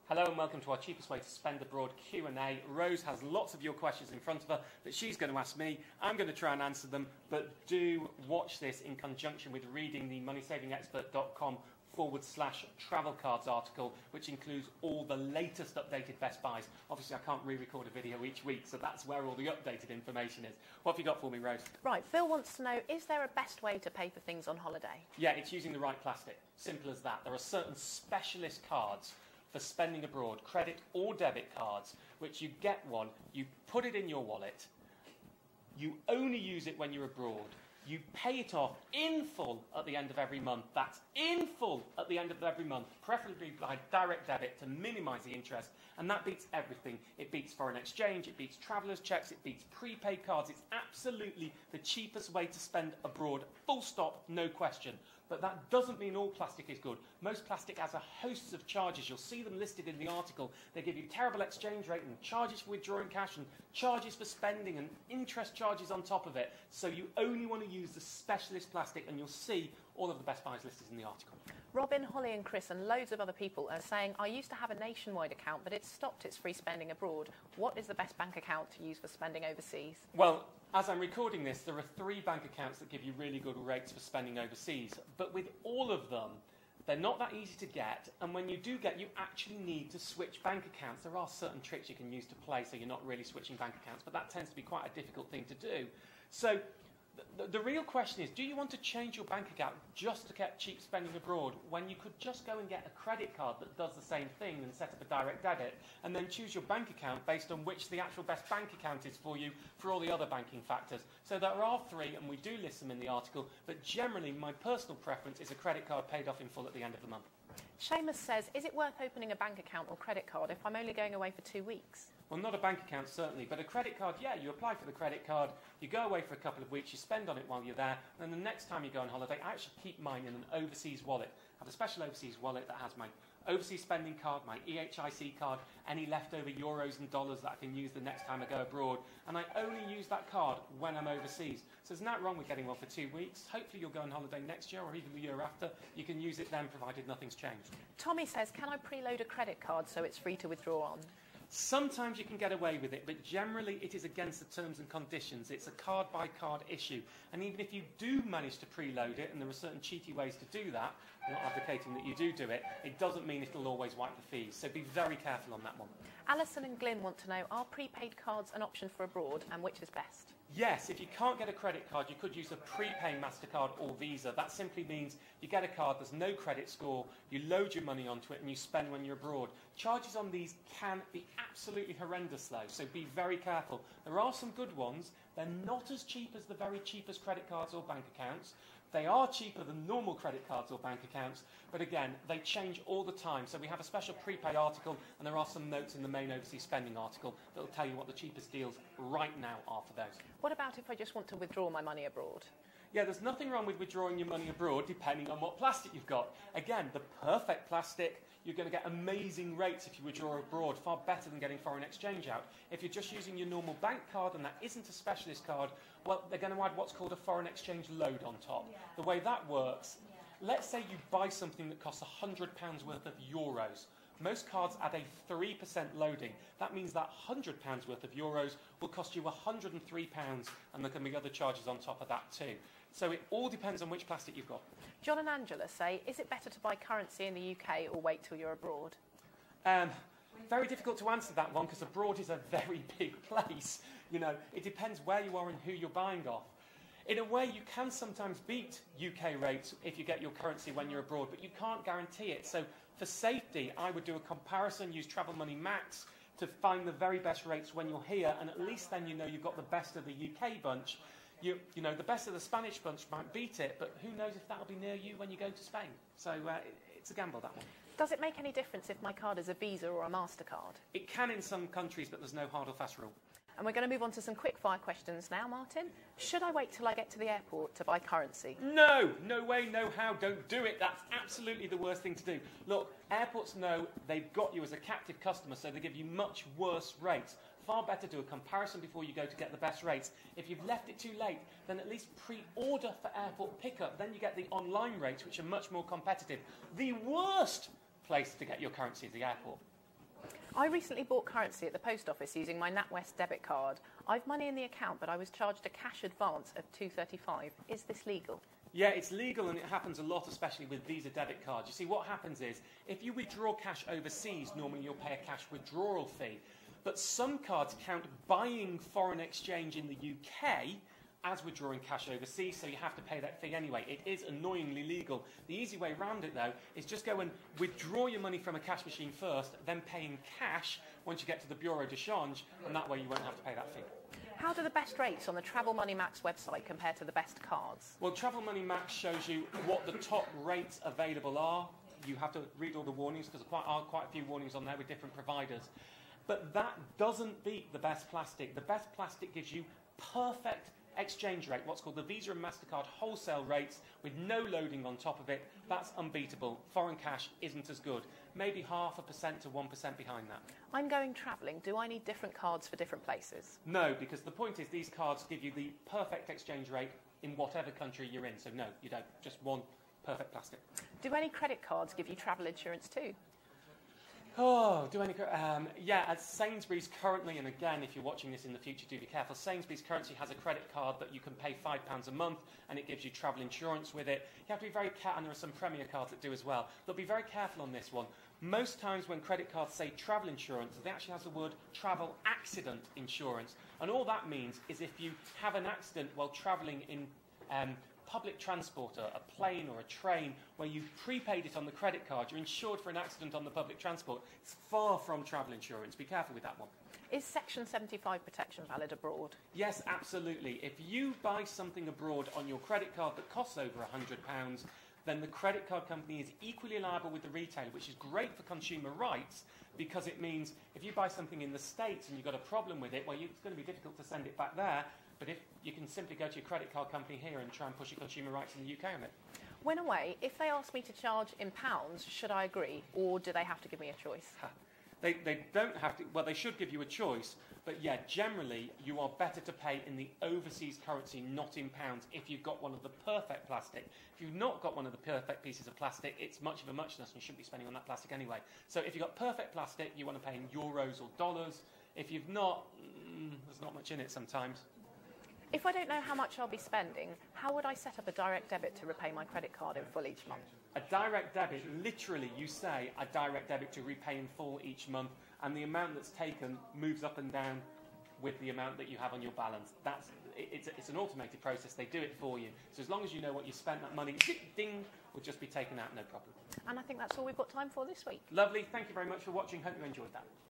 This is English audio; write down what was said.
Hello and welcome to our cheapest way to spend abroad Q&A. Rose has lots of your questions in front of her that she's going to ask me. I'm going to try and answer them, but do watch this in conjunction with reading the moneysavingexpert.com/travel cards article, which includes all the latest updated Best Buys. Obviously, I can't re-record a video each week, so that's where all the updated information is. What have you got for me, Rose? Right, Phil wants to know, is there a best way to pay for things on holiday? Yeah, it's using the right plastic. Simple as that. There are certain specialist cards for spending abroad, credit or debit cards, which you get one, you put it in your wallet, you only use it when you're abroad, you pay it off in full at the end of every month. That's in full at the end of every month, preferably by direct debit to minimise the interest, and that beats everything. It beats foreign exchange, it beats travellers' checks, it beats prepaid cards. It's absolutely the cheapest way to spend abroad, full stop, no question. But that doesn't mean all plastic is good. Most plastic has a host of charges. You'll see them listed in the article. They give you terrible exchange rate and charges for withdrawing cash and charges for spending and interest charges on top of it. So you only want to use the specialist plastic, and you'll see all of the Best Buys listed in the article. Robin, Holly and Chris and loads of other people are saying, I used to have a nationwide account, but it's stopped its free spending abroad. What is the best bank account to use for spending overseas? Well, as I'm recording this, there are 3 bank accounts that give you really good rates for spending overseas. But with all of them, they're not that easy to get. And when you do get, you actually need to switch bank accounts. There are certain tricks you can use to play so you're not really switching bank accounts. But that tends to be quite a difficult thing to do. So the real question is, do you want to change your bank account just to get cheap spending abroad when you could just go and get a credit card that does the same thing and set up a direct debit and then choose your bank account based on which the actual best bank account is for you for all the other banking factors? So there are 3, and we do list them in the article, but generally my personal preference is a credit card paid off in full at the end of the month. Seamus says, is it worth opening a bank account or credit card if I'm only going away for 2 weeks? Well, not a bank account, certainly, but a credit card, yeah, you apply for the credit card, you go away for a couple of weeks, you spend on it while you're there, and then the next time you go on holiday, I actually keep mine in an overseas wallet. I have a special overseas wallet that has my overseas spending card, my EHIC card, any leftover euros and dollars that I can use the next time I go abroad, and I only use that card when I'm overseas. So there's nothing wrong with getting one for 2 weeks. Hopefully you'll go on holiday next year or even the year after. You can use it then, provided nothing's changed. Tommy says, can I preload a credit card so it's free to withdraw on? Sometimes you can get away with it, but generally it is against the terms and conditions. It's a card-by-card issue. And even if you do manage to preload it, and there are certain cheaty ways to do that, I'm not advocating that you do it, it doesn't mean it'll always wipe the fees. So be very careful on that one. Alison and Glyn want to know, are prepaid cards an option for abroad, and which is best? Yes, if you can't get a credit card, you could use a prepay MasterCard or Visa. That simply means you get a card, there's no credit score, you load your money onto it and you spend when you're abroad. Charges on these can be absolutely horrendous though, so be very careful. There are some good ones. They're not as cheap as the very cheapest credit cards or bank accounts. They are cheaper than normal credit cards or bank accounts, but again, they change all the time. So we have a special prepay article, and there are some notes in the main overseas spending article that will tell you what the cheapest deals right now are for those. What about if I just want to withdraw my money abroad? Yeah, there's nothing wrong with withdrawing your money abroad depending on what plastic you've got. Again, the perfect plastic, you're going to get amazing rates if you withdraw abroad, far better than getting foreign exchange out. If you're just using your normal bank card and that isn't a specialist card, well, they're going to add what's called a foreign exchange load on top. The way that works, let's say you buy something that costs £100 worth of euros. Most cards add a 3% loading. That means that £100 worth of euros will cost you £103, and there can be other charges on top of that too. So it all depends on which plastic you've got. John and Angela say, is it better to buy currency in the UK or wait till you're abroad? Very difficult to answer that one because abroad is a very big place. You know, it depends where you are and who you're buying off. In a way, you can sometimes beat UK rates if you get your currency when you're abroad, but you can't guarantee it. So for safety, I would do a comparison, use Travel Money Max to find the very best rates when you're here, and at least then you know you've got the best of the UK bunch. You know, the best of the Spanish bunch might beat it, but who knows if that'll be near you when you go to Spain. So it's a gamble, that one. Does it make any difference if my card is a Visa or a MasterCard? It can in some countries, but there's no hard or fast rule. And we're going to move on to some quick-fire questions now, Martin. Should I wait till I get to the airport to buy currency? No! No way, no how. Don't do it. That's absolutely the worst thing to do. Look, airports know they've got you as a captive customer, so they give you much worse rates. Far better do a comparison before you go to get the best rates. If you've left it too late, then at least pre-order for airport pickup. Then you get the online rates, which are much more competitive. The worst place to get your currency is the airport. I recently bought currency at the post office using my NatWest debit card. I've money in the account, but I was charged a cash advance of $2.35. Is this legal? Yeah, it's legal, and it happens a lot, especially with Visa debit cards. You see, what happens is, if you withdraw cash overseas, normally you'll pay a cash withdrawal fee. But some cards count buying foreign exchange in the UK as withdrawing cash overseas, so you have to pay that fee anyway. It is annoyingly legal. The easy way around it, though, is just go and withdraw your money from a cash machine first, then pay in cash once you get to the Bureau de Change, and that way you won't have to pay that fee. How do the best rates on the Travel Money Max website compare to the best cards? Well, Travel Money Max shows you what the top rates available are. You have to read all the warnings, because there are quite a few warnings on there with different providers. But that doesn't beat the best plastic. The best plastic gives you perfect exchange rate, what's called the Visa and MasterCard wholesale rates with no loading on top of it. That's unbeatable. Foreign cash isn't as good. Maybe 0.5% to 1% behind that. I'm going travelling. Do I need different cards for different places? No, because the point is these cards give you the perfect exchange rate in whatever country you're in. So no, you don't. Just one perfect plastic. Do any credit cards give you travel insurance too? Oh, yeah, as Sainsbury's currently, and again, if you're watching this in the future, do be careful. Sainsbury's currently has a credit card that you can pay £5 a month, and it gives you travel insurance with it. You have to be very careful, and there are some Premier cards that do as well. But be very careful on this one. Most times when credit cards say travel insurance, they actually have the word travel accident insurance. And all that means is if you have an accident while travelling in public transport, a plane or a train, where you've prepaid it on the credit card, you're insured for an accident on the public transport. It's far from travel insurance. Be careful with that one. Is Section 75 protection valid abroad? Yes, absolutely. If you buy something abroad on your credit card that costs over £100, then the credit card company is equally liable with the retailer, which is great for consumer rights, because it means if you buy something in the States and you've got a problem with it, well, it's going to be difficult to send it back there. But if you can simply go to your credit card company here and try and push your consumer rights in the UK on it. When away, if they ask me to charge in pounds, should I agree, or do they have to give me a choice? They don't have to. Well, they should give you a choice. But yeah, generally, you are better to pay in the overseas currency, not in pounds, if you've got one of the perfect plastic. If you've not got one of the perfect pieces of plastic, it's much of a muchness, and you shouldn't be spending on that plastic anyway. So if you've got perfect plastic, you want to pay in euros or dollars. If you've not, there's not much in it sometimes. If I don't know how much I'll be spending, how would I set up a direct debit to repay my credit card in full each month? A direct debit, literally, you say a direct debit to repay in full each month, and the amount that's taken moves up and down with the amount that you have on your balance. It's an automated process. They do it for you. So as long as you know what you spent, that money, ding, will just be taken out, no problem. And I think that's all we've got time for this week. Lovely. Thank you very much for watching. Hope you enjoyed that.